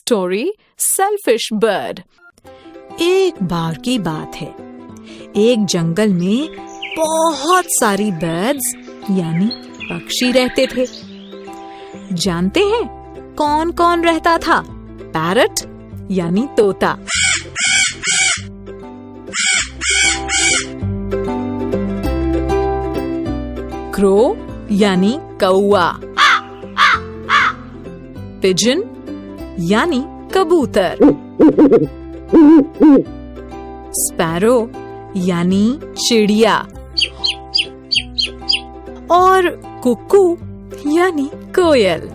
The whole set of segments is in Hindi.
Story selfish bird. एक बार की बात है, एक जंगल में बहुत सारी बर्ड्स यानी पक्षी रहते थे। जानते हैं कौन कौन रहता था? पैरट यानी तोता, क्रो यानी कौआ, पिजन यानी कबूतर, स्पैरो यानी चिड़िया और कुक्कू यानी कोयल।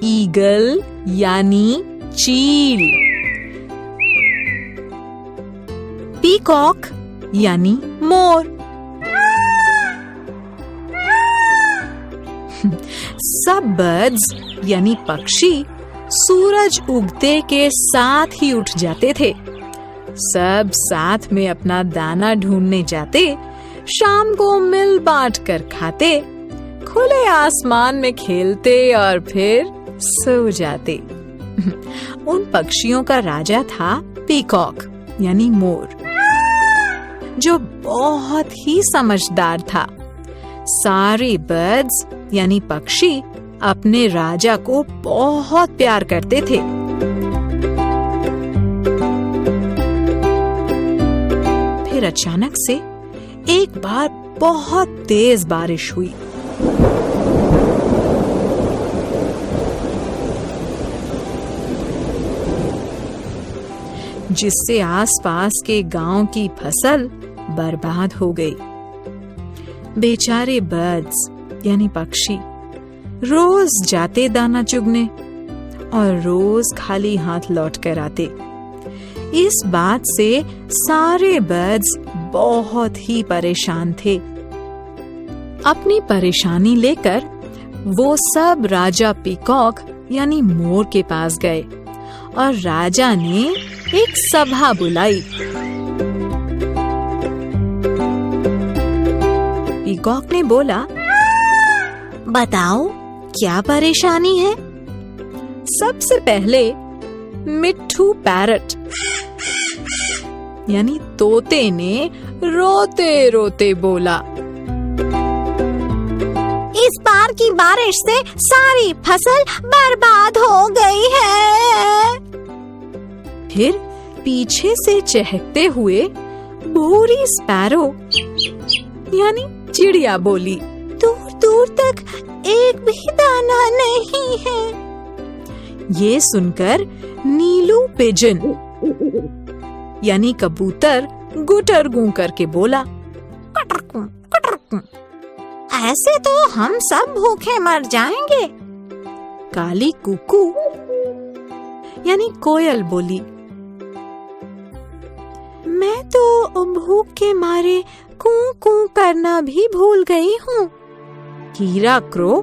ईगल यानी चील, पीकॉक यानी मोर। सब बर्ड्स यानी पक्षी सूरज उगते के साथ ही उठ जाते थे। सब साथ में अपना दाना ढूंढने जाते, शाम को मिल बांट कर खाते, खुले आसमान में खेलते और फिर सो जाते। उन पक्षियों का राजा था पीकॉक यानी मोर, जो बहुत ही समझदार था। सारे बर्ड्स यानी पक्षी अपने राजा को बहुत प्यार करते थे। फिर अचानक से एक बार बहुत तेज बारिश हुई। जिससे आसपास के गांव की फसल बर्बाद हो गई। बेचारे बर्ड्स यानी पक्षी रोज जाते दाना चुगने और रोज खाली हाथ लौट कर आते। इस बात से सारे बर्ड्स बहुत ही परेशान थे। अपनी परेशानी लेकर वो सब राजा पीकॉक यानी मोर के पास गए और राजा ने एक सभा बुलाई। पीकॉक ने बोला, बताओ क्या परेशानी है? सबसे पहले मिट्ठू पैरट यानी तोते ने रोते रोते बोला, इस बार की बारिश से सारी फसल बर्बाद हो गई है। फिर पीछे से चहकते हुए भूरी स्पैरो यानी चिड़िया बोली, दूर दूर तक एक भी दाना नहीं है। ये सुनकर नीलू पिजन यानी कबूतर गुटर गूं करके बोला, कटरकूं, कटरकूं। ऐसे तो हम सब भूखे मर जाएंगे। काली कुकू यानी कोयल बोली, मैं तो भूख के मारे कूं कूं करना भी भूल गई हूँ। हीरा क्रो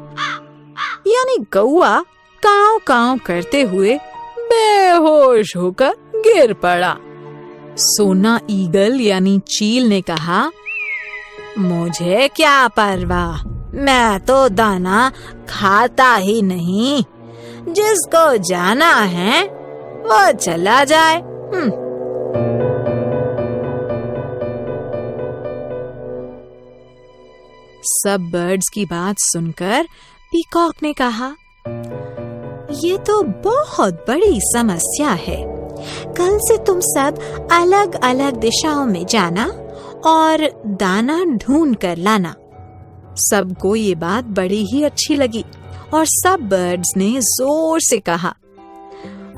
यानी कौआ काव काव करते हुए बेहोश होकर गिर पड़ा। सोना ईगल यानी चील ने कहा, मुझे क्या परवाह, मैं तो दाना खाता ही नहीं। जिसको जाना है वो चला जाए। सब बर्ड्स की बात सुनकर पीकॉक ने कहा, ये तो बहुत बड़ी समस्या है। कल से तुम सब अलग अलग दिशाओं में जाना और दाना ढूंढ कर लाना। सबको ये बात बड़ी ही अच्छी लगी और सब बर्ड्स ने जोर से कहा,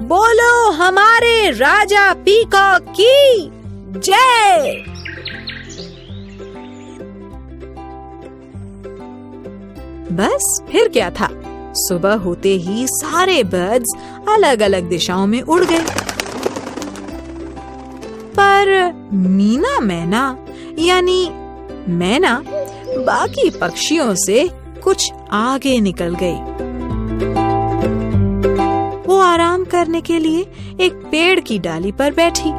बोलो हमारे राजा पीकॉक की जय। बस फिर क्या था, सुबह होते ही सारे बर्ड्स अलग अलग दिशाओं में उड़ गए। पर मीना मैना यानी मैना बाकी पक्षियों से कुछ आगे निकल गई। वो आराम करने के लिए एक पेड़ की डाली पर बैठी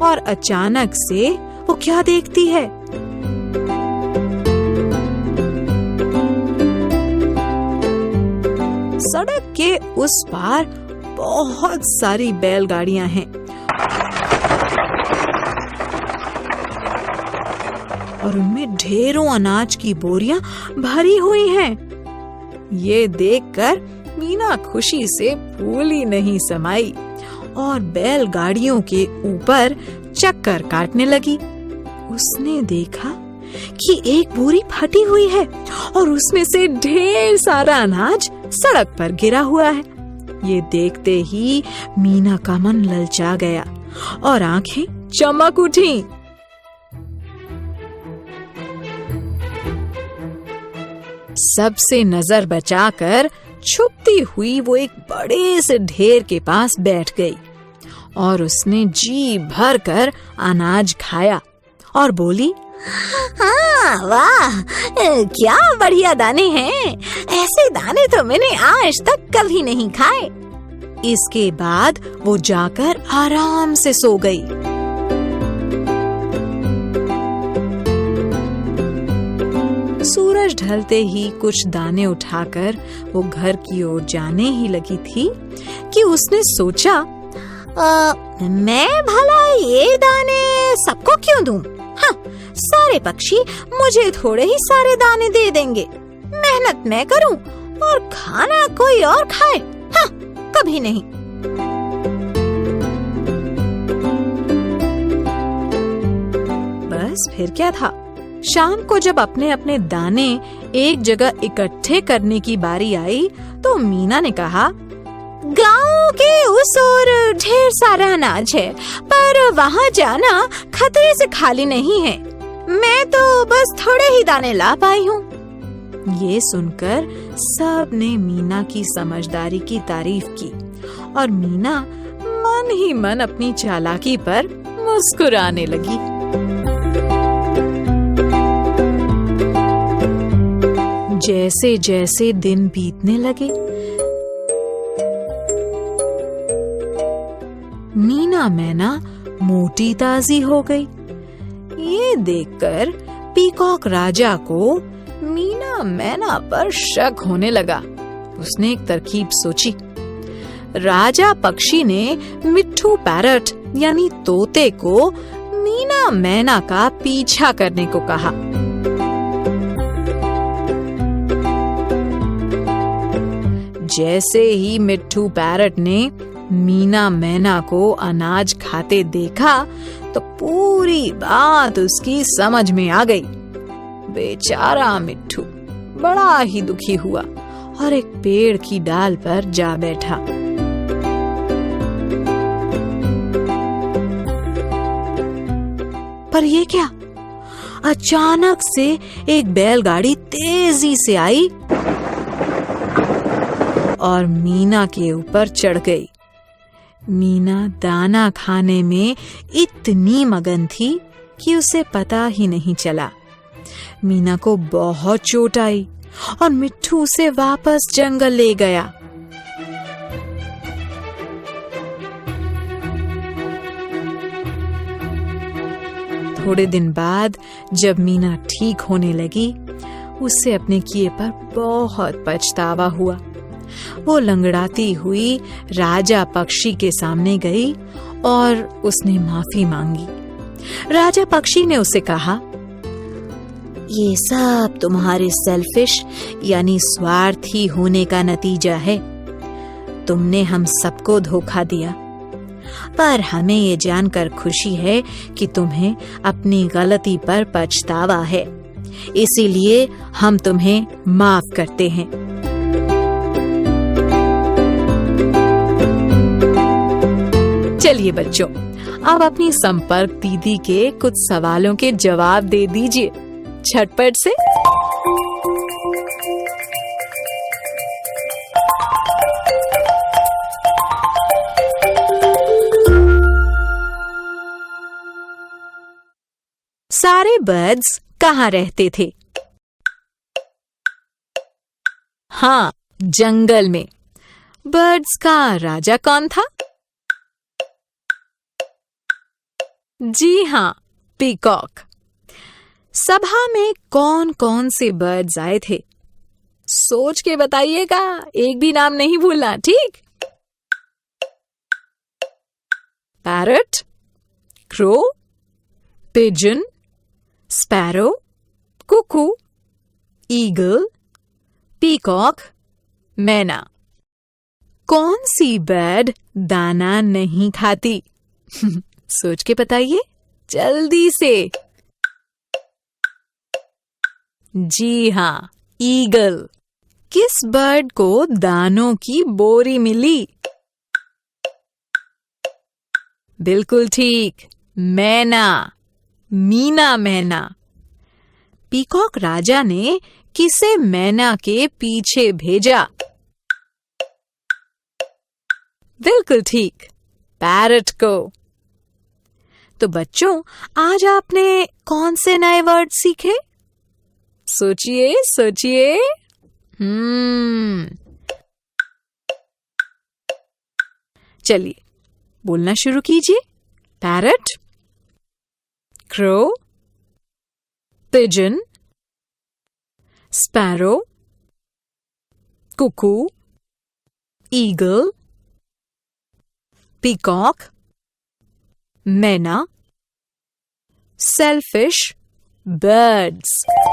और अचानक से वो क्या देखती है? सड़क के उस पार बहुत सारी बैलगाड़ियां हैं और उनमें ढेरों अनाज की बोरियां भरी हुई हैं। ये देखकर मीना खुशी से फूली नहीं समाई और बैलगाड़ियों के ऊपर चक्कर काटने लगी। उसने देखा कि एक बोरी फटी हुई है और उसमें से ढेर सारा अनाज सड़क पर गिरा हुआ है। ये देखते ही मीना का मन ललचा गया और आंखें चमक उठी। सबसे नजर बचाकर छुपती हुई वो एक बड़े से ढेर के पास बैठ गई और उसने जी भर कर अनाज खाया और बोली, हाँ वाह, क्या बढ़िया दाने हैं। ऐसे दाने तो मैंने आज तक कभी नहीं खाए। इसके बाद वो जाकर आराम से सो गई। सूरज ढलते ही कुछ दाने उठाकर वो घर की ओर जाने ही लगी थी कि उसने सोचा, मैं भला ये दाने सबको क्यों दूं? हाँ, सारे पक्षी मुझे थोड़े ही सारे दाने दे देंगे। मेहनत मैं करूं और खाना कोई और खाए। हाँ, कभी नहीं। बस फिर क्या था। शाम को जब अपने अपने दाने एक जगह इकट्ठे करने की बारी आई तो मीना ने कहा, गांव के उस ओर ढेर सारा अनाज है, पर वहाँ जाना खतरे से खाली नहीं है। मैं तो बस थोड़े ही दाने ला पाई हूँ। ये सुनकर सब ने मीना की समझदारी की तारीफ की और मीना मन ही मन अपनी चालाकी पर मुस्कुराने लगी। जैसे जैसे दिन बीतने लगे, मीना मैना मोटी ताजी हो गई। ये देखकर पीकॉक राजा को मीना मैना पर शक होने लगा। उसने एक तरकीब सोची। राजा पक्षी ने मिट्ठू पैरट यानी तोते को मीना मैना का पीछा करने को कहा। जैसे ही मिट्ठू पैरट ने मीना मैना को अनाज खाते देखा तो पूरी बात उसकी समझ में आ गई। बेचारा मिट्ठू बड़ा ही दुखी हुआ और एक पेड़ की डाल पर जा बैठा। पर ये क्या? अचानक से एक बैलगाड़ी तेजी से आई और मीना के ऊपर चढ़ गई। मीना दाना खाने में इतनी मगन थी कि उसे पता ही नहीं चला। मीना को बहुत चोट आई और मिट्ठू उसे वापस जंगल ले गया। थोड़े दिन बाद जब मीना ठीक होने लगी, उसे अपने किए पर बहुत पछतावा हुआ। वो लंगड़ाती हुई राजा पक्षी के सामने गई और उसने माफी मांगी। राजा पक्षी ने उसे कहा, ये सब तुम्हारे सेल्फिश यानी स्वार्थी होने का नतीजा है। तुमने हम सबको धोखा दिया, पर हमें ये जानकर खुशी है कि तुम्हें अपनी गलती पर पछतावा है। इसीलिए हम तुम्हें माफ करते हैं। चलिए बच्चों, अब अपनी संपर्क दीदी के कुछ सवालों के जवाब दे दीजिए झटपट से। सारे बर्ड्स कहाँ रहते थे? हाँ, जंगल में। बर्ड्स का राजा कौन था? जी हाँ, पीकॉक। सभा में कौन कौन से बर्ड्स आए थे? सोच के बताइएगा, एक भी नाम नहीं भूलना, ठीक? Parrot, crow, pigeon, sparrow, cuckoo, eagle, peacock, myna. कौन सी बर्ड दाना नहीं खाती? सोच के बताइए जल्दी से। जी हाँ, ईगल। किस बर्ड को दानों की बोरी मिली? बिल्कुल ठीक, मैना, मीना मैना। पीकॉक राजा ने किसे मैना के पीछे भेजा? बिल्कुल ठीक, पैरट को। तो बच्चों, आज आपने कौन से नए वर्ड सीखे? सोचिए सोचिए। चलिए बोलना शुरू कीजिए। Parrot, crow, pigeon, sparrow, cuckoo, eagle, peacock, myna, sailfish, birds.